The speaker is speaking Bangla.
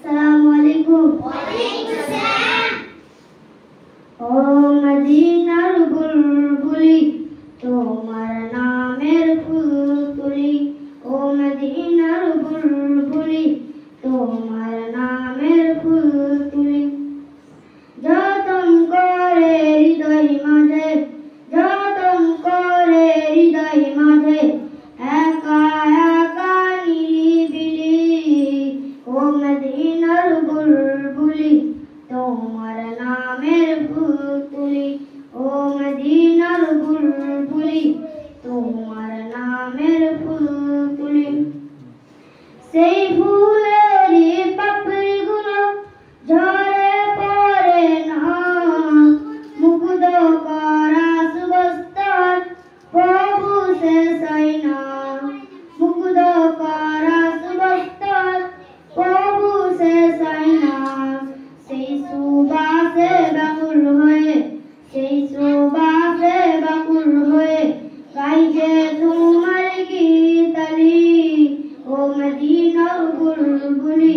আসসালামু আলাইকুম। ওয়ালাইকুম আসসালাম। ও মদিনার বুলবুলি তোমার নামের ফুল তুলি, ও মদিনার বুলবুলি তোমার নামের ফুল তুলি। যতন করে হৃদয় মাঝে, যতন করে হৃদয় মাঝে, একা একা নিরিবিলি, ও মদিনার বুলবুলি তোমার নামের ফুল তুলি, ও মদিনার বুলবুলি তোমার নামের ফুল তুলি। সেই ফুলেরই পাপড়িগুলো ঝরে পড়ে না, মুগ্ধ করা সুবস্তার প্রভু সে চাই না, মুগ্ধ করা সুবস্তার প্রভু সে চাই না। সেই সুবাসে ব্যাকুল হয়ে, সেই সুবাসে ব্যাকুল হয়ে গাই যে তোমার গীতালি, ও মদিনার বুলবুলি